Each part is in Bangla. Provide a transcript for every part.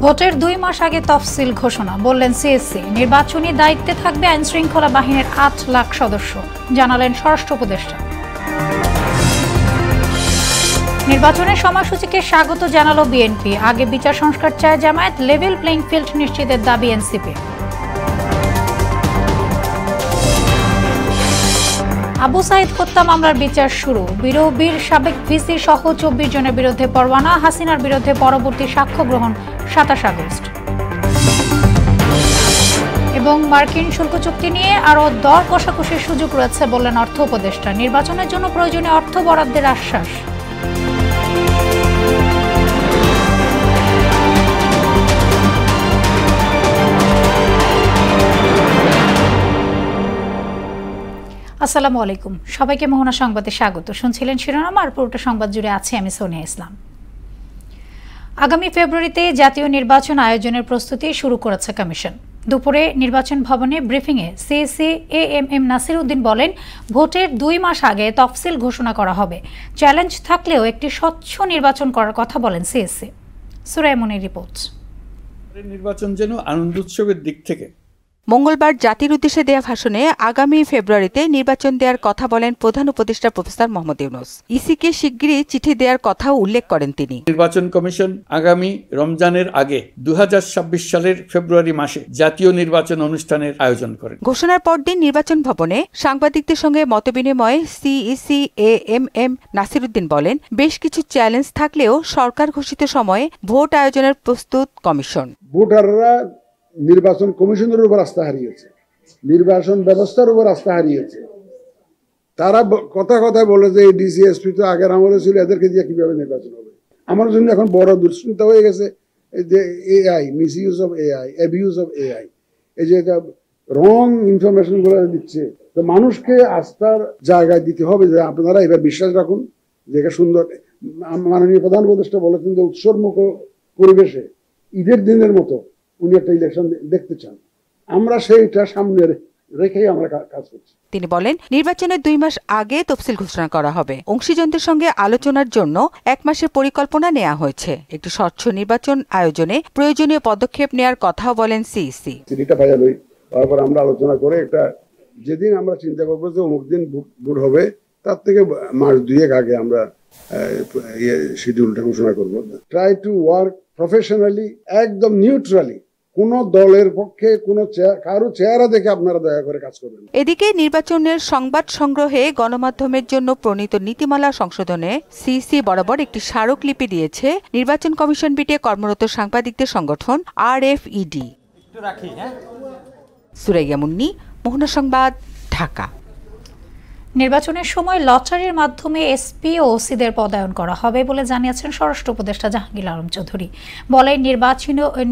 ভোটের 2 মাস আগে তফসিল ঘোষণা, বললেন সিএসসি। নির্বাচনী দায়িত্বে থাকবে আইনশৃঙ্খলা বাহিনীর 8 লাখ সদস্য, জানালেন স্বরাষ্ট্র উপদেষ্টা। নির্বাচনের সময়সূচিকে স্বাগত জানালো বিএনপি। আগে বিচার সংস্কার চায় জামায়াত, লেভেল প্লেইং ফিল্ড নিশ্চিতের দাবি এনসিপি। আবু সাইদ হত্যা মামলার বিচার শুরু। বিরোবীর সাবেক ভিসি সহ 24 জনের বিরুদ্ধে পরোয়ানা। হাসিনার বিরুদ্ধে পরবর্তী সাক্ষ্য গ্রহণ 27 আগস্ট। এবং মার্কিন শুল্ক চুক্তি নিয়ে আরও দর কষাকষির সুযোগ রয়েছে বললেন অর্থ উপদেষ্টা। নির্বাচনের জন্য প্রয়োজনীয় অর্থ বরাদ্দের আশ্বাস। আসসালামু আলাইকুম, সবাইকে মোহনা সংবাদে স্বাগত। শুনছিলেন শিরোনাম, আর পুরোটা সংবাদ জুড়ে আছে আমি সোনিয়া ইসলাম। আগামী ফেব্রুয়ারিতে জাতীয় নির্বাচন আয়োজনের প্রস্তুতি শুরু করেছে কমিশন। দুপুরে নির্বাচন ভবনে ব্রিফিংয়ে সিএসি এএমএম নাসির উদ্দিন বলেন, ভোটের 2 মাস আগে তফসিল ঘোষণা করা হবে। চ্যালেঞ্জ থাকলেও একটি স্বচ্ছ নির্বাচন করার কথা বলেন সিএসি। সুরাই মুনির রিপোর্ট। নির্বাচন যেন আনন্দ উৎসবের দিক থেকে। মঙ্গলবার জাতির উদ্দেশ্যে দেয়া ভাষণে আগামী ফেব্রুয়ারিতে নির্বাচন দেওয়ার কথা বলেন প্রধান উপদেষ্টা প্রফেসর মোহাম্মদ ইউনূস। ইসিকে শিগগিরই চিঠি দেওয়ার কথাও উল্লেখ করেন তিনি। নির্বাচন কমিশন আগামী রমজানের আগে 2026 সালের ফেব্রুয়ারি মাসে জাতীয় নির্বাচন অনুষ্ঠানের আয়োজন করেন। ঘোষণার পরদিন নির্বাচন ভবনে সাংবাদিকদের সঙ্গে মতবিনিময়ে সিইসি এএমএম নাসির উদ্দিন বলেন, বেশ কিছু চ্যালেঞ্জ থাকলেও সরকার ঘোষিত সময়ে ভোট আয়োজনের প্রস্তুত কমিশন। ভোটাররা নির্বাচন কমিশনের উপর আস্থা হারিয়েছে, নির্বাচন ব্যবস্থার উপর আস্থা হারিয়েছে। তারা কথায় বলে যে ডিসিএসপি তো আগের আমলে ছিল, এদেরকে দিয়ে কিভাবে নির্বাচন হবে। আমার জন্য এখন বড় দুশ্চিন্তা হয়ে গেছে যে AI, miss use of AI, abuse of AI, এই যে রং ইনফরমেশন গুলো দিচ্ছে। তো মানুষকে আস্থার জায়গায় দিতে হবে যে আপনারা এবার বিশ্বাস রাখুন যে সুন্দর। মাননীয় প্রধান উপদেষ্টা বলেছেন যে উৎসবমুখ পরিবেশে ঈদের দিনের মতো উনি একটা ইলেকশন দেখতে চান। আমরা সেইটা সামনে রেখেই আমরা কাজ করছি। তিনি বলেন, নির্বাচনের 2 মাস আগে তফসিল ঘোষণা করা হবে। অংশীজনদের সঙ্গে আলোচনার জন্য 1 মাসের পরিকল্পনা নেওয়া হয়েছে। একটি স্বচ্ছ নির্বাচন আয়োজনে প্রয়োজনীয় পদক্ষেপ নেওয়ার কথাও বলেন সিইসি। চিঠিটা পাইয়া লই, তারপর আমরা আলোচনা করে একটা যেদিন আমরা চিন্তা করবো যে অমুক দিন ভোট হবে, তার থেকে মাস 2 আগে আমরা শিডিউলটা ঘোষণা করবো। ট্রাই টু ওয়ার্ক প্রফেশনালি, একদম নিউট্রালি। কোন দলের পক্ষে কারো চেহারা দেখে আপনারা দয়া করে কাজ করবেন। এদিকে নির্বাচনের সংবাদ সংগ্রহে গণমাধ্যমের জন্য প্রণীত নীতিমালা সংশোধনে সিইসি বরাবর একটি স্মারকলিপি দিয়েছে নির্বাচন কমিশন বিটে কর্মরত সাংবাদিকদের সংগঠন আরএফইডি। সুরাইয়া মুন্নি, মোহনা সংবাদ, ঢাকা। নির্বাচনের সময় লটারির মাধ্যমে এসপি ও ওসিদের পদায়ন করা হবে বলে জানিয়েছেন স্বরাষ্ট্র উপদেষ্টা জাহাঙ্গীর আলম চৌধুরী। বলেন,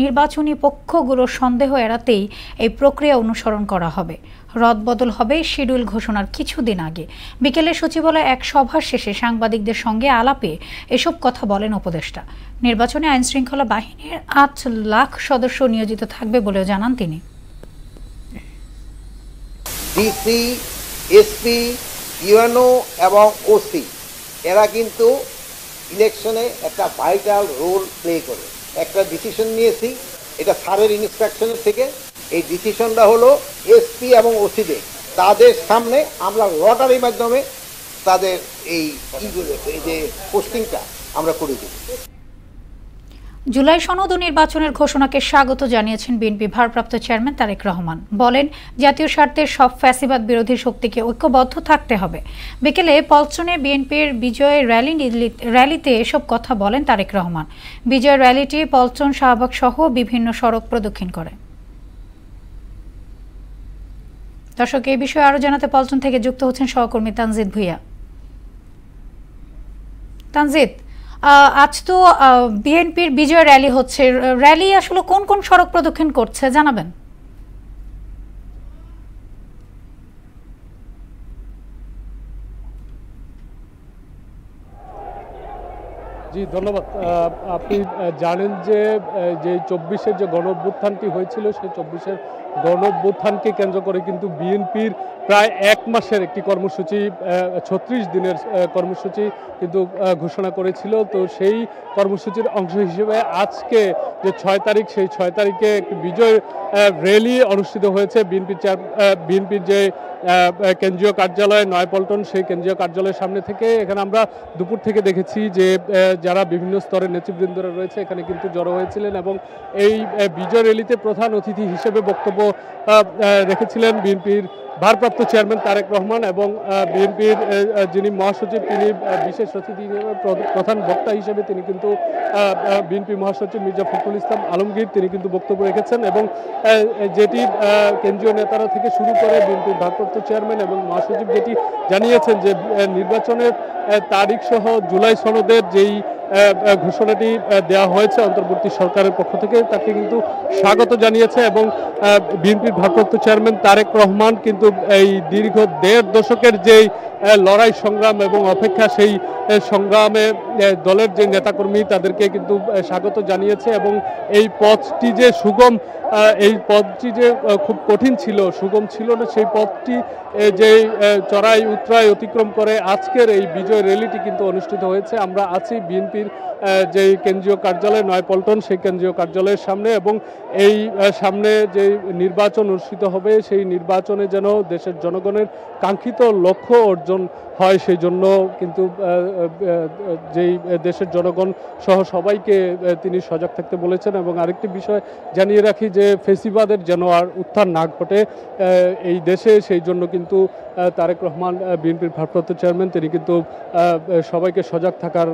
নির্বাচনী পক্ষগুলোর সন্দেহ এড়াতেই এই প্রক্রিয়া অনুসরণ করা হবে। রদবদল হবে শিডিউল ঘোষণার কিছুদিন আগে। বিকেলে সচিবালয়ে এক সভা শেষে সাংবাদিকদের সঙ্গে আলাপে এসব কথা বলেন উপদেষ্টা। নির্বাচনে আইনশৃঙ্খলা বাহিনীর 8 লাখ সদস্য নিয়োজিত থাকবে বলেও জানান তিনি। ডিসি, এসপি, ইউএনও এবং ওসি এরা কিন্তু ইলেকশনে একটা ভাইটাল রোল প্লে করে। একটা ডিসিশন নিয়েছি, এটা স্যারের ইনস্ট্রাকশনের থেকে। এই ডিসিশনটা হলো এসপি এবং ওসিদের, তাদের সামনে আমরা লটারির মাধ্যমে তাদের এই যে পোস্টিংটা আমরা করে দিই। জুলাই সনদ ও নির্বাচনের ঘোষণাকে স্বাগত জানিয়েছেন বিএনপি ভারপ্রাপ্ত চেয়ারম্যান তারেক রহমান। বলেন, জাতীয় স্বার্থে সব ফ্যাসিবাদ বিরোধী শক্তিকে ঐক্যবদ্ধ থাকতে হবে। বিকেলে পল্টনে বিএনপির বিজয় র্যালিতে এসব কথা বলেন তারেক রহমান। বিজয় র্যালিটি পল্টন, শাহবাগ সহ বিভিন্ন সড়ক প্রদক্ষিণ করে। দর্শক, এই বিষয়ে আরো জানাতে পল্টন থেকে যুক্ত হচ্ছেন সহকর্মী তানজিদ ভুইয়া। তানজিদ, আজ তো বিএনপির বিজয় র্যালি হচ্ছে, র্যালি আসলে কোন কোন সড়ক প্রদক্ষিণ করছে জানাবেন? জি ধন্যবাদ। আপনি জানেন যে 24-এর যে গণ অভ্যুত্থানটি হয়েছিল, সেই 24-এর গণঅভ্যুত্থানকে কেন্দ্র করে কিন্তু বিএনপির প্রায় 1 মাসের একটি কর্মসূচি 36 দিনের কর্মসূচি কিন্তু ঘোষণা করেছিল। তো সেই কর্মসূচির অংশ হিসেবে আজকে যে 6 তারিখ, সেই 6 তারিখে একটি বিজয় র্যালি অনুষ্ঠিত হয়েছে বিএনপির যে কেন্দ্রীয় কার্যালয় নয়াপল্টন, সেই কেন্দ্রীয় কার্যালয়ের সামনে থেকে। এখানে আমরা দুপুর থেকে দেখেছি যে যারা বিভিন্ন স্তরের নেতৃবৃন্দরা রয়েছে এখানে কিন্তু জড়ো হয়েছিলেন এবং এই বিজয় র্যালিতে প্রধান অতিথি হিসেবে বক্তব্য রেখেছিলেন বিএনপির ভারপ্রাপ্ত চেয়ারম্যান তারেক রহমান এবং বিএনপির যিনি মহাসচিব তিনি বিশেষ অতিথি প্রধান বক্তা হিসেবে তিনি কিন্তু বিএনপি মহাসচিব মির্জা ফখরুল ইসলাম আলমগীর তিনি কিন্তু বক্তব্য রেখেছেন এবং যেটি কেন্দ্রীয় নেতারা থেকে শুরু করে বিএনপির ভারপ্রাপ্ত চেয়ারম্যান এবং মহাসচিব যেটি জানিয়েছেন যে নির্বাচনের তারিখ সহ জুলাই সনদের যেই ঘোষণাটি দেওয়া হয়েছে অন্তর্বর্তী সরকারের পক্ষ থেকে তাকে কিন্তু স্বাগত জানিয়েছে এবং বিএনপির ভারপ্রাপ্ত চেয়ারম্যান তারেক রহমান কিন্তু এই দীর্ঘ 1.5 দশকের যেই লড়াই সংগ্রাম এবং অপেক্ষা সেই সংগ্রামে দলের যে নেতাকর্মী তাদেরকে কিন্তু স্বাগত জানিয়েছে এবং এই পথটি যে সুগম, এই পথটি যে খুব কঠিন ছিল, সুগম ছিল না, সেই পথটি যে চড়াই উতরাই অতিক্রম করে আজকের এই বিজয় র্যালিটি কিন্তু অনুষ্ঠিত হয়েছে। আমরা আছি বিএনপির যে কেন্দ্রীয় কার্যালয় নয়াপল্টন, সেই কেন্দ্রীয় কার্যালয়ের সামনে এবং এই সামনে যে নির্বাচন অনুষ্ঠিত হবে সেই নির্বাচনে যেন দেশের জনগণের কাঙ্ক্ষিত লক্ষ্য অর্জন হয় সেই জন্য কিন্তু যেই দেশের জনগণ সহ সবাইকে তিনি সজাগ থাকতে বলেছেন। এবং আরেকটি বিষয় জানিয়ে রাখি যে ফেসিবাদের যেন আর উত্থান না ঘটে এই দেশে, সেই জন্য কিন্তু তারেক রহমান বিএনপির ভারপ্রাপ্ত চেয়ারম্যান তিনি কিন্তু সবাইকে সজাগ থাকার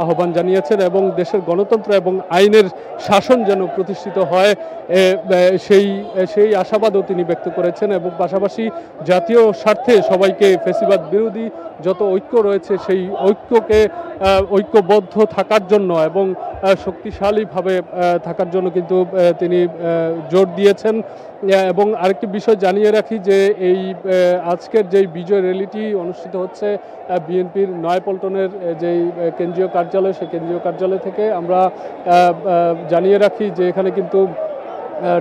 আহ্বান জানিয়েছেন এবং দেশের গণতন্ত্র এবং আইনের শাসন যেন প্রতিষ্ঠিত হয় সেই আশাবাদও তিনি ব্যক্ত করেছেন এবং পাশাপাশি জাতীয় স্বার্থে সবাইকে ফেসিবাদ বিরোধী যত ঐক্য রয়েছে সেই ঐক্যকে ঐক্যবদ্ধ থাকার জন্য এবং শক্তিশালীভাবে থাকার জন্য কিন্তু তিনি জোর দিয়েছেন। এবং আরেকটি বিষয় জানিয়ে রাখি যে এই আজকের যেই বিজয় র্যালিটি অনুষ্ঠিত হচ্ছে বিএনপির নয়াপল্টনের যেই কেন্দ্রীয় কার্যালয়, সেই কেন্দ্রীয় কার্যালয় থেকে আমরা জানিয়ে রাখি যে এখানে কিন্তু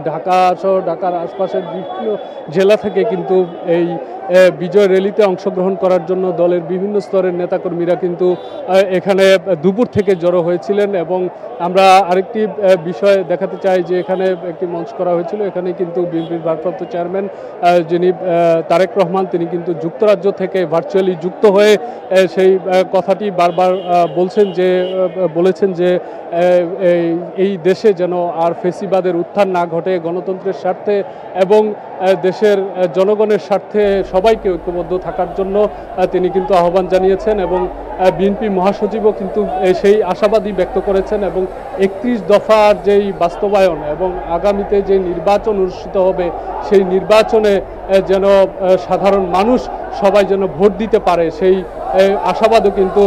ঢাকা সহ ঢাকার আশপাশের বিভিন্ন জেলা থেকে কিন্তু এই বিজয় র্যালিতে অংশগ্রহণ করার জন্য দলের বিভিন্ন স্তরের নেতাকর্মীরা কিন্তু এখানে দুপুর থেকে জড়ো হয়েছিলেন। এবং আমরা আরেকটি বিষয় দেখাতে চাই যে এখানে একটি মঞ্চ করা হয়েছিল, এখানে কিন্তু বিএনপির ভারপ্রাপ্ত চেয়ারম্যান যিনি তারেক রহমান তিনি কিন্তু যুক্তরাজ্য থেকে ভার্চুয়ালি যুক্ত হয়ে সেই কথাটি বারবার বলেছেন যে এই দেশে যেন আর ফেসিবাদের উত্থান না ঘটে, গণতন্ত্রের স্বার্থে এবং দেশের জনগণের স্বার্থে সবাইকে ঐক্যবদ্ধ থাকার জন্য তিনি কিন্তু আহ্বান জানিয়েছেন এবং বিএনপি মহাসচিবও কিন্তু সেই আশাবাদী ব্যক্ত করেছেন এবং 31 দফার যেই বাস্তবায়ন এবং আগামীতে যে নির্বাচন অনুষ্ঠিত হবে সেই নির্বাচনে যেন সাধারণ মানুষ সবাই যেন ভোট দিতে পারে সেই আশাবাদও কিন্তু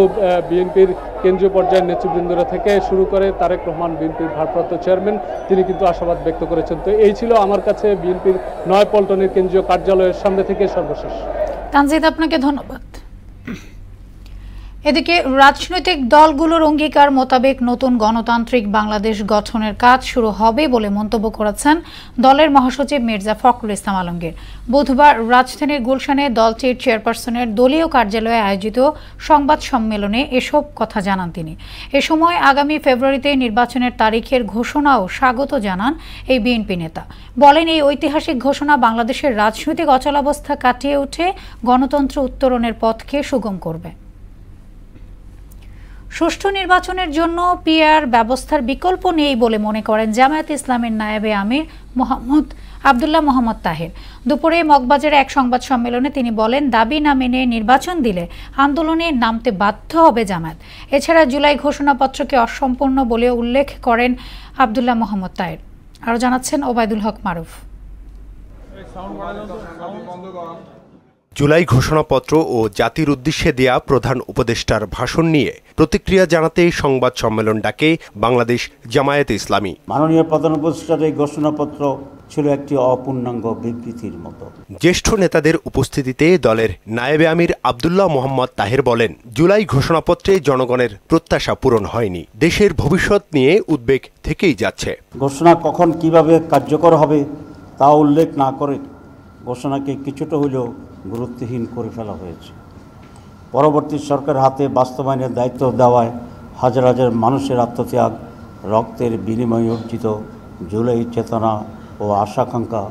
বিএনপির কেন্দ্রীয় পর্যায়ের নেতৃবৃন্দরা থেকে শুরু করে তারেক রহমান বিএনপির ভারপ্রাপ্ত চেয়ারম্যান তিনি কিন্তু আশাবাদ ব্যক্ত করেছেন। তো এই ছিল আমার কাছে বিএনপির নয়াপল্টনের কেন্দ্রীয় কার্যালয়ের সামনে থেকে সর্বশেষ। তানজিদ, আপনাকে ধন্যবাদ। এদিকে রাজনৈতিক দলগুলোর অঙ্গীকার মোতাবেক নতুন গণতান্ত্রিক বাংলাদেশ গঠনের কাজ শুরু হবে বলে মন্তব্য করেছেন দলের মহাসচিব মির্জা ফখরুল ইসলাম আলমগীর। বুধবার রাজধানীর গুলশানে দলটির চেয়ারপারসনের দলীয় কার্যালয়ে আয়োজিত সংবাদ সম্মেলনে এসব কথা জানান তিনি। এ সময় আগামী ফেব্রুয়ারিতে নির্বাচনের তারিখের ঘোষণাও স্বাগত জানান এই বিএনপি নেতা। বলেন, এই ঐতিহাসিক ঘোষণা বাংলাদেশের রাজনৈতিক অচলাবস্থা কাটিয়ে উঠে গণতন্ত্র উত্তরণের পথকে সুগম করবে। সুষ্ঠু নির্বাচনের জন্য পিআর ব্যবস্থার বিকল্প নেই বলে মনে করেন জামায়াতে ইসলামের নায়েবে আমির আব্দুল্লাহ মোহাম্মদ তাহের। দুপুরে মগবাজারে এক সংবাদ সম্মেলনে তিনি বলেন, দাবি না মেনে নির্বাচন দিলে আন্দোলনে নামতে বাধ্য হবে জামায়াত। এছাড়া জুলাই ঘোষণাপত্রকে অসম্পূর্ণ বলে উল্লেখ করেন আব্দুল্লাহ মোহাম্মদ তাহের। আরও জানাচ্ছেন ওবায়দুল হক মারুফ। জুলাই ঘোষণাপত্র ও জাতির উদ্দেশ্যে দেয়া প্রধান উপদেষ্টার ভাষণ নিয়ে প্রতিক্রিয়া জানাতে সংবাদ সম্মেলন ডাকে বাংলাদেশ জামায়াতে ইসলামী। মাননীয় প্রধান উপদেষ্টার এই ঘোষণাপত্র ছিল একটি অপূর্ণাঙ্গ বিবৃতির মতো। জ্যেষ্ঠ নেতাদের উপস্থিতিতে দলের নায়েবে আমির আব্দুল্লাহ মোহাম্মদ তাহের বলেন, জুলাই ঘোষণাপত্রে জনগণের প্রত্যাশা পূরণ হয়নি, দেশের ভবিষ্যৎ নিয়ে উদ্বেগ থেকেই যাচ্ছে। ঘোষণা কখন কিভাবে কার্যকর হবে তা উল্লেখ না করে ঘোষণাকে কিছুটা হলেও গুরুত্বহীন করে ফেলা হয়েছে। পরবর্তী সরকার হাতে বাস্তবায়নের দায়িত্ব দেওয়ায় হাজার হাজার মানুষের আত্মত্যাগ, রক্তের বিনিময়ে অর্জিত জুলাই চেতনা ও আশাকাঙ্ক্ষা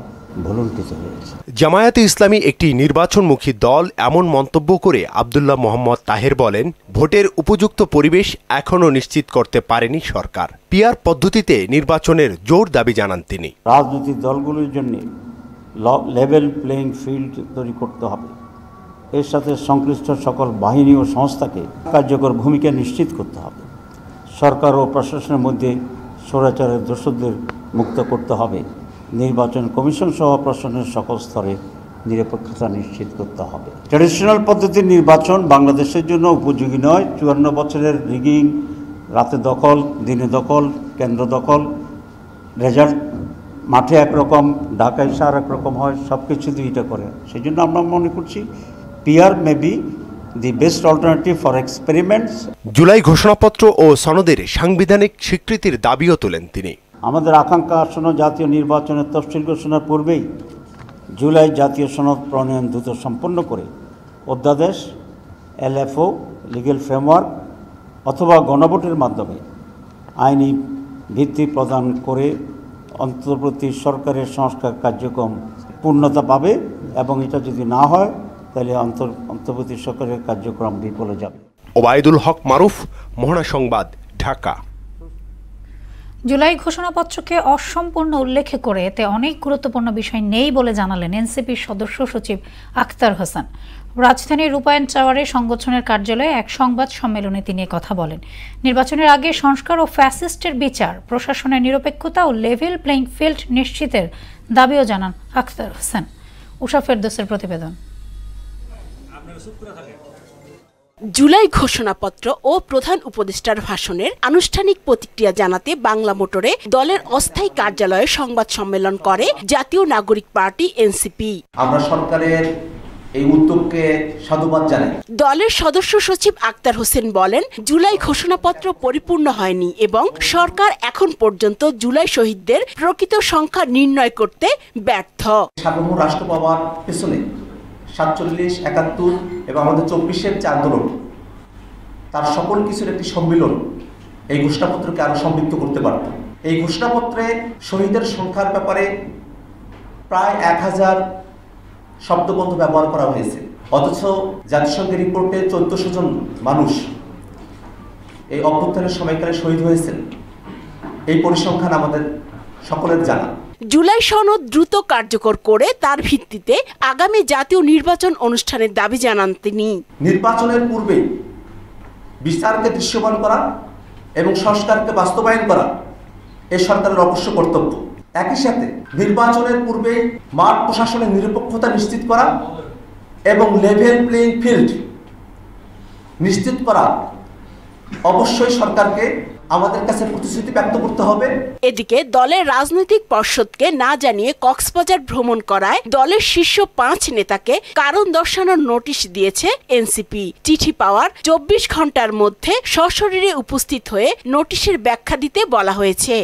ভুলুণ্ঠিত হয়েছে। জামায়াতে ইসলামী একটি নির্বাচনমুখী দল এমন মন্তব্য করে আব্দুল্লাহ মোহাম্মদ তাহের বলেন, ভোটের উপযুক্ত পরিবেশ এখনও নিশ্চিত করতে পারেনি সরকার। পিআর পদ্ধতিতে নির্বাচনের জোর দাবি জানান তিনি। রাজনৈতিক দলগুলোর জন্য লেভেল প্লেইং ফিল্ড তৈরি করতে হবে। এর সাথে সংশ্লিষ্ট সকল বাহিনী ও সংস্থাকে কার্যকর ভূমিকা নিশ্চিত করতে হবে। সরকার ও প্রশাসনের মধ্যে স্বৈরাচারের দোষদের মুক্ত করতে হবে। নির্বাচন কমিশন সহ প্রশাসনের সকল স্তরে নিরপেক্ষতা নিশ্চিত করতে হবে। ট্র্যাডিশনাল পদ্ধতির নির্বাচন বাংলাদেশের জন্য উপযোগী নয়। 54 বছরের রিগিং, রাতে দখল, দিনে দখল, কেন্দ্র দখল, রেজাল্ট মাঠে একরকম, ঢাকায় এসে আর একরকম হয়, সব কিছু দুইটা করে। সেই জন্য আমরা মনে করছি PR may be the best alternative for experiments. July ঘোষণাপত্র ও সনদের সাংবিধানিক স্বীকৃতির দাবিও তোলেন তিনি। আমাদের আকাঙ্ক্ষা আসন্ন জাতীয় নির্বাচনের তফসিল ঘোষণার পূর্বেই জুলাই জাতীয় সনদ প্রণয়ন দ্রুত সম্পন্ন করে অধ্যাদেশ, এলএফও, লিগ্যাল ফ্রেমওয়ার্ক অথবা গণভোটের মাধ্যমে আইনি ভিত্তি প্রদান করে অন্তর্বর্তী সরকারের সংস্কার কার্যক্রম পূর্ণতা পাবে, এবং এটা যদি না হয় তাহলে অন্তর্বর্তী সরকারের কার্যক্রম বিফলে যাবে। ওবায়দুল হক মারুফ, মোহনা সংবাদ, ঢাকা। জুলাই ঘোষণাপত্রকে অসম্পূর্ণ উল্লেখ করে এতে অনেক গুরুত্বপূর্ণ বিষয় নেই বলে জানালেন এনসিপির সদস্য সচিব আখতার হোসেন। রাজধানীর রূপায়ণ টাওয়ারে সংগঠনের কার্যালয়ে এক সংবাদ সম্মেলনে তিনি কথা বলেন। নির্বাচনের আগে সংস্কার ও ফ্যাসিস্টের বিচার, প্রশাসনের নিরপেক্ষতা ও লেভেল প্লেইং ফিল্ড নিশ্চিতের দাবিও জানান আখতার হোসেন। উষা ফেরদৌসের প্রতিবেদন। জুলাই ঘোষণাপত্র ও প্রধান উপদেষ্টার ভাষণের আনুষ্ঠানিক প্রতিক্রিয়া জানাতে বাংলা মোটরে দলের অস্থায়ী কার্যালয়ে সংবাদ সম্মেলন করে জাতীয় নাগরিক পার্টি এনসিপি। আমরা সরকারের এই উদ্যোগকে সাধুবাদ জানাই। দলের সদস্য সচিব আখতার হোসেন বলেন, জুলাই ঘোষণাপত্র পরিপূর্ণ হয়নি এবং সরকার এখন পর্যন্ত জুলাই শহীদদের প্রকৃত সংখ্যা নির্ণয় করতে ব্যর্থ। সার্বভৌম রাষ্ট্র পাওয়ার পেছনে 47, 71 এবং আমাদের 24-এর যে আন্দোলন, তার সকল কিছুর একটি সম্মিলন এই ঘোষণাপত্রকে আরো সমৃদ্ধ করতে পারত। এই ঘোষণাপত্রে শহীদের সংখ্যার ব্যাপারে প্রায় 1000 শব্দবন্ধ ব্যবহার করা হয়েছে, অথচ জাতিসংঘের রিপোর্টে 1400 জন মানুষ এই অভ্যুত্থানের সময়কালে শহীদ হয়েছেন। এই পরিসংখ্যান আমাদের সকলের জানা। জুলাই সনদ দ্রুত কার্যকর করে তার ভিত্তিতে আগামী জাতীয় নির্বাচন অনুষ্ঠানের দাবি জানান তিনি। নির্বাচনের পূর্বে বিচারকে দৃশ্যমান করা এবং সংস্কারকে বাস্তবায়ন করা এই সরকারের অবশ্য কর্তব্য। একই সাথে নির্বাচনের পূর্বে মাঠ প্রশাসনের নিরপেক্ষতা নিশ্চিত করা এবং লেভেল প্লেইং ফিল্ড নিশ্চিত করা অবশ্যই সরকারকে আমাদের কাছে প্রতিশ্রুতি ব্যক্ত করতে হবে। এদিকে দলের রাজনৈতিক পর্ষদকে না জানিয়ে কক্সবাজার ভ্রমণ করায় দলের শীর্ষ 5 নেতাকে কারণ দর্শানোর নোটিশ দিয়েছে এনসিপি। চিঠি পাওয়ার 24 ঘন্টার মধ্যে সশরীরে উপস্থিত হয়ে নোটিশের ব্যাখ্যা দিতে বলা হয়েছে।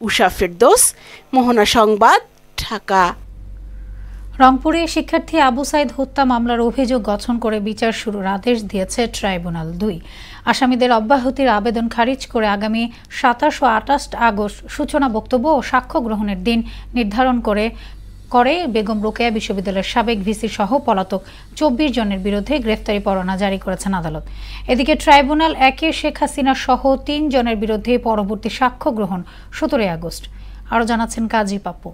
উষা ফেরদৌস, মোহনা সংবাদ, ঢাকা। রংপুরে শিক্ষার্থী আবু সাইদ হত্যা মামলার অভিযোগ গঠন করে বিচার শুরুর আদেশ দিয়েছে ট্রাইব্যুনাল 2। আসামিদের অব্যাহতির আবেদন খারিজ করে আগামী 27 ও 28 আগস্ট সূচনা বক্তব্য ও সাক্ষ্য গ্রহণের দিন নির্ধারণ করে বেগম রোকেয়া বিশ্ববিদ্যালয়ের সাবেক ভিসি সহ পলাতক 24 জনের বিরুদ্ধে গ্রেফতারি পরোয়ানা জারি করেছেন আদালত। এদিকে ট্রাইব্যুনাল 1 শেখ হাসিনা সহ 3 জনের বিরুদ্ধে পরবর্তী সাক্ষ্য গ্রহণ 17 আগস্ট। আরও জানাচ্ছেন কাজী পাপ্পু।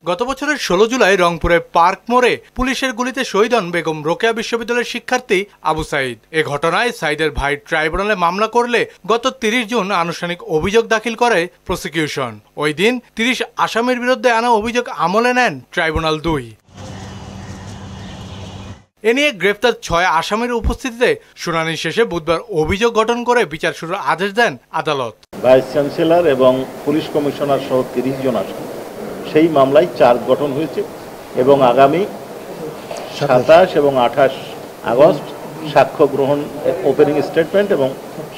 গত বছরের 16 জুলাই রংপুরের পার্ক মোড়ে পুলিশের গুলিতে শহীদ হন বেগম রোকেয়া বিশ্ববিদ্যালয়ের শিক্ষার্থী আবু সাইদ। এ ঘটনায় সাইদের ভাই ট্রাইব্যুনালে মামলা করলে গত 30 জুন আনুষ্ঠানিক অভিযোগ দাখিল করে প্রসিকিউশন। ওই দিন 30 আসামির বিরুদ্ধে আনা অভিযোগ আমলে নেন ট্রাইব্যুনাল 2। এ নিয়ে গ্রেফতার 6 আসামির উপস্থিতিতে শুনানি শেষে বুধবার অভিযোগ গঠন করে বিচার শুরুর আদেশ দেন আদালত। ভাইস চ্যান্সেলর এবং পুলিশ কমিশনার সহ 30 জন আসামি সেই মামলায় চার্জ গঠন হয়েছে এবং আগামী 27 এবং 28 আগস্ট সাক্ষ্য গ্রহণ, ওপেনিং স্টেটমেন্ট এবং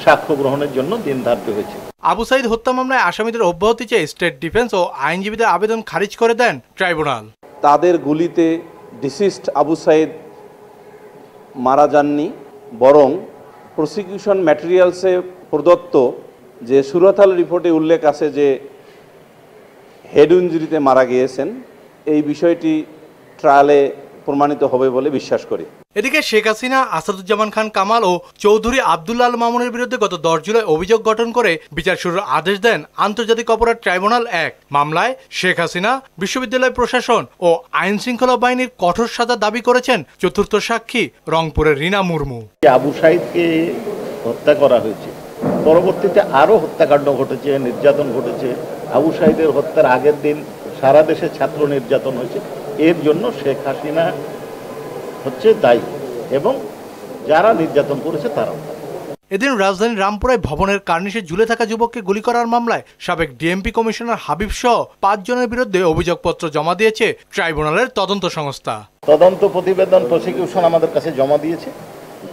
সাক্ষ্য গ্রহণের জন্য দিন ধার্য হয়েছে। আবু সাইদ হত্যা মামলায় আসামিদের অব্যাহতি চেয়ে স্টেট ডিফেন্স ও আইনজীবীদের আবেদন খারিজ করে দেন ট্রাইব্যুনাল। তাদের গুলিতে ডিসিস্ট আবু সাইদ মারা যাননি, বরং প্রসিকিউশন ম্যাটেরিয়ালসে প্রদত্ত যে সুরতাল রিপোর্টে উল্লেখ আছে যে হেড ইনজুরিতে মারা গিয়েছেন, এই বিষয়টি ট্রায়ালে প্রমাণিত হবে বলে বিশ্বাস করি। এদিকে শেখ হাসিনা, আসাদুজ্জামান খান কামাল ও চৌধুরী আব্দুল্লাহ আল মামুনের বিরুদ্ধে গত 10 জুলাই অভিযোগ গঠন করে বিচার শুরুর আদেশ দেন আন্তর্জাতিক অপরাধ ট্রাইব্যুনাল 1। মামলায় শেখ হাসিনা, বিশ্ববিদ্যালয় প্রশাসন ও আইন শৃঙ্খলা বাহিনীর কঠোর সাজা দাবি করেছেন চতুর্থ সাক্ষী রংপুরের রিনা মুর্মু। আবু সাইদকে হত্যা করা হয়েছে, পরবর্তীতে আরও হত্যাকাণ্ড ঘটেছে, নির্যাতন ঘটেছে। আবু সাইদের হত্যার আগের দিন সারা দেশে ছাত্র নির্যাতন হয়েছে। এর জন্য শেখ হাসিনা হচ্ছে দায়ী এবং যারা নির্যাতন করেছে তারাও। এদিন রাজধানীর রামপুরায় ভবনের কার্নিশে ঝুলে থাকা যুবককে গুলি করার মামলায় সাবেক ডিএমপি কমিশনার হাবিব সহ 5 জনের বিরুদ্ধে অভিযোগপত্র জমা দিয়েছে ট্রাইব্যুনালের তদন্ত সংস্থা। তদন্ত প্রতিবেদন প্রসিকিউশন আমাদের কাছে জমা দিয়েছে,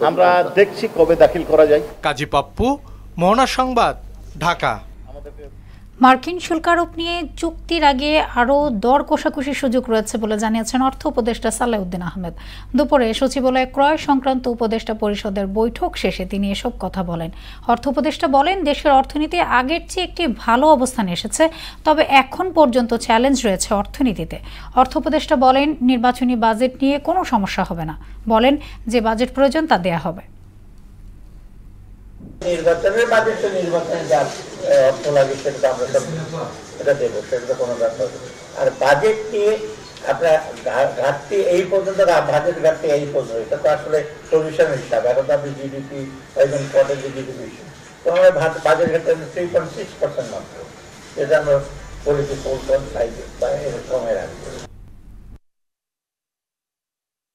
আমরা দেখছি কবে দাখিল করা যায়। কাজী পাপ্পু, মোহনা সংবাদ, ঢাকা। মার্কিন শুল্ক আরোপ নিয়ে চুক্তির আগে আরও দর কষাকষির সুযোগ রয়েছে বলে জানিয়েছেন অর্থ উপদেষ্টা সালেউদ্দিন আহমেদ। দুপুরে সচিবালয়ে ক্রয় সংক্রান্ত উপদেষ্টা পরিষদের বৈঠক শেষে তিনি এসব কথা বলেন। অর্থ উপদেষ্টা বলেন, দেশের অর্থনীতি আগের চেয়ে একটি ভালো অবস্থানে এসেছে, তবে এখন পর্যন্ত চ্যালেঞ্জ রয়েছে অর্থনীতিতে। অর্থ উপদেষ্টা বলেন, নির্বাচনী বাজেট নিয়ে কোনো সমস্যা হবে না। বলেন, যে বাজেট প্রয়োজন তা দেয়া হবে। নির্বাচনের বাজেট তো নির্বাচনে যা অর্থ লাগে সেটা আমরা এটা দেবো, সেটা কোনো ব্যাপার। আর বাজেট নিয়ে আপনার ঘাটতি এই পর্যন্ত, বাজেট ঘাটতি এই পর্যন্ত, এটা তো আসলে সলিউশনের হিসাব। এখন তো আপনি জিডিপি একজন কোয়ার্টার জিডিপি, তো আমরা বাজেট ঘাটতি 3.6% মাত্র, যেটা আমরা পলিসি 4.5 বা এরকমই রাখবো।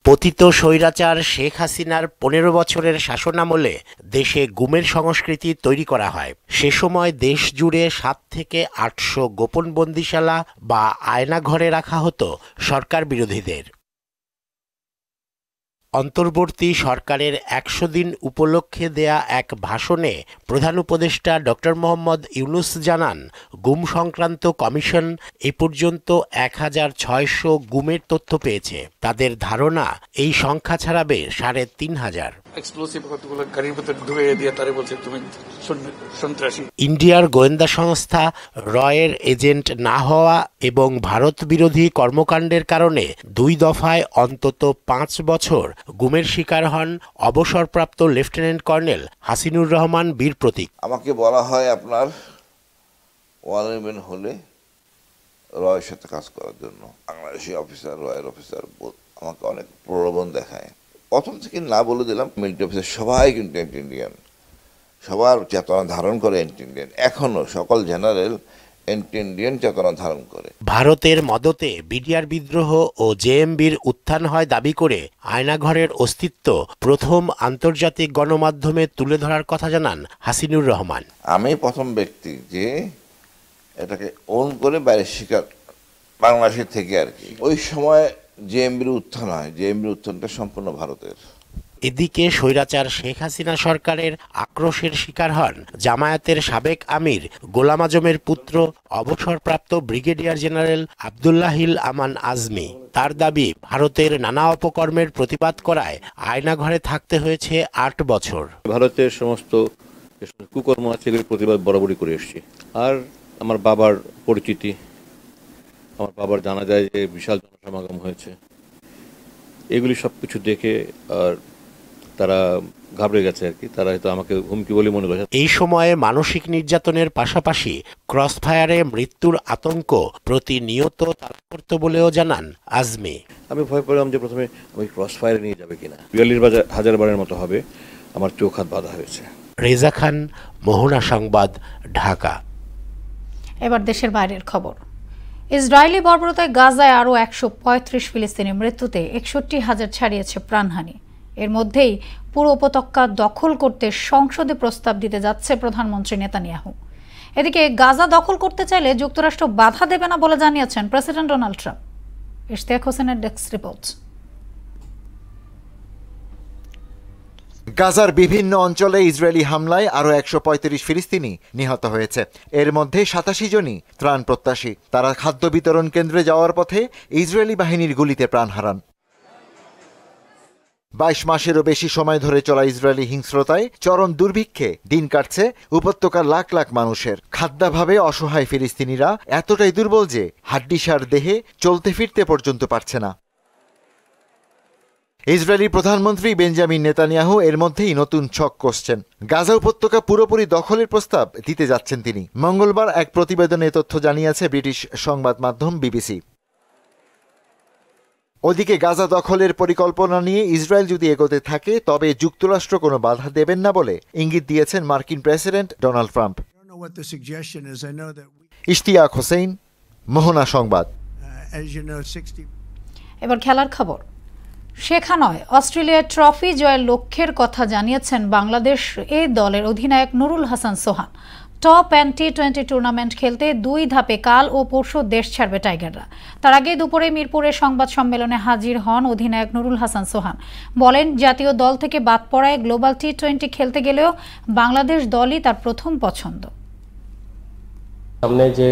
পতিত স্বৈরাচার শেখ হাসিনার 15 বছরের শাসনামলে দেশে গুমের সংস্কৃতি তৈরি করা হয়। সে সময় দেশ জুড়ে 7 থেকে 800 গোপন বন্দিশালা বা আয়নাঘরে রাখা হতো সরকার বিরোধীদের। অন্তর্বর্তী সরকারের 100 দিন উপলক্ষে দেয়া এক ভাষণে প্রধান উপদেষ্টা ডক্টর মোহাম্মদ ইউনুস জানান, গুম সংক্রান্ত কমিশন এ পর্যন্ত 1600 গুমের তথ্য পেয়েছে। তাদের ধারণা এই সংখ্যা ছাড়াবে 3500। ইন্ডিয়ার গোয়েন্দা সংস্থা রয়ের এজেন্ট না হওয়া এবং ভারত বিরোধী কর্মকাণ্ডের কারণে 2 দফায় অন্তত 5 বছর গুমের শিকার হন অবসরপ্রাপ্ত লেফটেন্যান্ট কর্নেল হাসিনুর রহমান বীর প্রতীক। আমাকে বলা হয় আপনার ওয়ারেন হলে রয়ের সাথে কাজ করার জন্য। বাংলাদেশি অফিসার, রয়ের অফিসার আমাকে অনেক প্রলোভন দেখায়। প্রথম থেকে না বলে দিলাম, মিলিটারি অফিসার সবাই কিন্তু অ্যান্টি ইন্ডিয়ান, সবার চেতনা ধারণ করে অ্যান্টি ইন্ডিয়ান। এখনো সকল জেনারেল অ্যান্টি ইন্ডিয়ান চেতনা ধারণ করে। ভারতের মদতে বিডিআর বিদ্রোহ ও জেএমবির উত্থান হয় দাবি করে আয়নাঘরের অস্তিত্ব প্রথম আন্তর্জাতিক গণমাধ্যমে তুলে ধরার কথা জানান হাসিনুর রহমান। আমি প্রথম ব্যক্তি যে এটাকে ওন করে বাইরে শিকার, বাংলাদেশের থেকে আর কি। ওই সময় জেএমবির উত্থান হয়, জেএমবির উত্থানটা সম্পূর্ণ ভারতের। এদিকে স্বৈরাচার শেখ হাসিনা সরকারের আক্রোশের শিকার হন জামায়াতের সাবেক আমির গোলাম আজমের পুত্র অবসরপ্রাপ্ত ব্রিগেডিয়ার জেনারেল আব্দুল্লাহিল আমান আজমি। তার দাবি, ভারতের নানা অপকর্মের প্রতিবাদ করায় আয়নাঘরে থাকতে হয়েছে 8 বছর। ভারতের সমস্ত কুকর্ম আছে এগুলির প্রতিবাদ বরাবরই করে এসেছি। আর আমার বাবার পরিচিতি, আমার বাবার জানা যায় যে বিশাল জনসমাগম হয়েছে, এগুলি সব কিছু দেখে আর তারা ঘাবড়ে গেছে আর কি। তারা হয়তো আমাকে হুমকি বলে মনে করে। এই সময়ে মানসিক নির্যাতনের পাশাপাশি ক্রসফায়ারে মৃত্যুর আতঙ্ক প্রতিনিয়ত তারা করত বলেও জানান আজমি। আমি ভয় পেলাম যে প্রথমে ওই ক্রসফায়ারে নিয়ে যাবে কিনা। 42,000 বারের মতো হবে, আমার চোখ হাত বাঁধা হয়েছে। রেজা খান, মোহনা সংবাদ, ঢাকা। এবার দেশের বাইরের খবর। ইসরায়েলি বর্বরতায় গাজায় আরও 135 ফিলিস্তিনি মৃত্যুতে 61,000 ছাড়িয়েছে প্রাণহানি। এর মধ্যেই পুরো উপত্যকা দখল করতে সংসদে প্রস্তাব দিতে যাচ্ছে প্রধানমন্ত্রী নেতানিয়াহু। এদিকে গাজা দখল করতে চাইলে যুক্তরাষ্ট্র বাধা দেবে না বলে জানিয়েছেন প্রেসিডেন্ট ডোনাল্ড ট্রাম্প। ইশতিয়াক হোসেনের ডেস্ক রিপোর্ট। গাজার বিভিন্ন অঞ্চলে ইসরায়েলি হামলায় আরও 135 ফিলিস্তিনি নিহত হয়েছে। এর মধ্যে 87 জনই ত্রাণ প্রত্যাশী। তারা খাদ্য বিতরণ কেন্দ্রে যাওয়ার পথে ইসরায়েলি বাহিনীর গুলিতে প্রাণ হারান। 22 মাসেরও বেশি সময় ধরে চলা ইসরায়েলি হিংস্রতায় চরম দুর্ভিক্ষে দিন কাটছে উপত্যকার লাখ লাখ মানুষের। খাদ্যাভাবে অসহায় ফিলিস্তিনিরা এতটাই দুর্বল যে হাড্ডিসার দেহে চলতে ফিরতে পর্যন্ত পারছে না। ইসরায়েলি প্রধানমন্ত্রী বেঞ্জামিন নেতানিয়াহু এর মধ্যেই নতুন ছক কষছেন। গাজা উপত্যকা পুরোপুরি দখলের প্রস্তাব দিতে যাচ্ছেন তিনি। মঙ্গলবার এক প্রতিবেদনে তথ্য জানিয়েছে ব্রিটিশ সংবাদ মাধ্যম বিবিসি। ওদিকে গাজা দখলের পরিকল্পনা নিয়ে ইসরায়েল যদি এগোতে থাকে তবে যুক্তরাষ্ট্র কোনো বাধা দেবেন না বলে ইঙ্গিত দিয়েছেন মার্কিন president Donald Trump. Ishtiaq Hossain, Mohona Songbad. এবার খেলার খবর। সেখানয় অস্ট্রেলিয়ার ট্রফি জয়ের লক্ষ্যের কথা জানিয়েছেন বাংলাদেশ এ দলের অধিনায়ক নুরুল হাসান সোহান। টপ অ্যান্ড টি20 টুর্নামেন্ট খেলতে 2 ধাপে কাল ও পরশু দেশ ছাড়বে টাইগাররা। তার আগে দুপুরে মিরপুরে সংবাদ সম্মেলনে হাজির হন অধিনায়ক নুরুল হাসান সোহান। বলেন, জাতীয় দল থেকে বাদ পড়ায় গ্লোবাল টি20 খেলতে গেলেও বাংলাদেশ দলই তার প্রথম পছন্দ। সামনে যে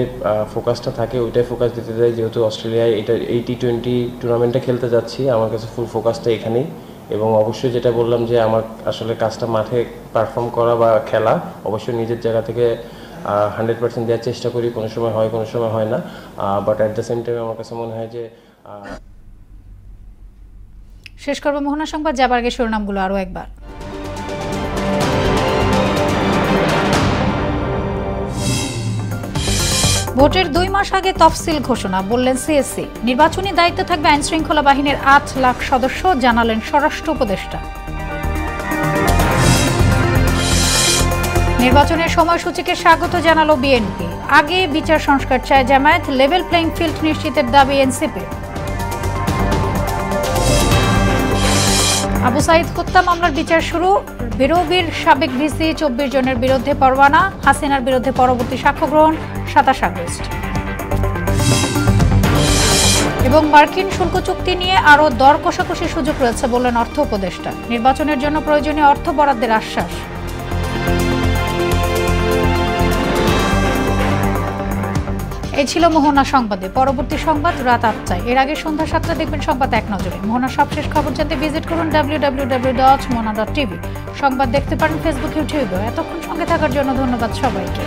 ফোকাসটা থাকে ওইটাই ফোকাস দিতে চাই, যেহেতু অস্ট্রেলিয়ায় এই টি20 টুর্নামেন্টে খেলতে যাচ্ছি। আমার কাছে ফুল ফোকাসটা এখানেই, এবং অবশ্যই যেটা বললাম যে আমার আসলে কাজটা মাঠে পারফর্ম করা বা খেলা, অবশ্যই নিজের জায়গা থেকে 100% দেওয়ার চেষ্টা করি। কোনো সময় হয়, কোনো সময় হয় না, but at the same time আমার কাছে মনে হয় যে শেষ করবো মোহনা সংবাদ যাবার আগে শিরোনামগুলো আরও একবার। ভোটের 2 মাস আগে তফসিল ঘোষণা, বললেন সিএসসি। নির্বাচনী দায়িত্বে থাকবে আইন শৃঙ্খলা বাহিনীর 8 লাখ সদস্য, জানালেন স্বরাষ্ট্র উপদেষ্টা। নির্বাচনের সময়সূচিকে স্বাগত জানালো বিএনপি। আগে বিচার সংস্কার চায় জামায়াত, লেভেল প্লেইং ফিল্ড নিশ্চিতের দাবি এনসিপি। আবু সাইদ হত্যা মামলার বিচার শুরু, বিরোবীর সাবেক ভিসি 24 জনের বিরুদ্ধে পরোয়ানা, হাসিনার বিরুদ্ধে পরবর্তী সাক্ষ্য গ্রহণ 27 আগস্ট। এবং মার্কিন শুল্ক চুক্তি নিয়ে আরও দর কষাকষির সুযোগ রয়েছে বললেন অর্থ উপদেষ্টা। নির্বাচনের জন্য প্রয়োজনীয় অর্থ বরাদ্দের আশ্বাস। এই ছিল মোহনা সংবাদে। পরবর্তী সংবাদ রাত 8টায়। এর আগে সন্ধ্যা 7টায় দেখবেন সংবাদ এক নজরে। মোহনা সবশেষ খবর জানতে ভিজিট করুন www.mona.tv। সংবাদ দেখতে পারেন ফেসবুক, ইউটিউবে। এতক্ষণ সঙ্গে থাকার জন্য ধন্যবাদ সবাইকে।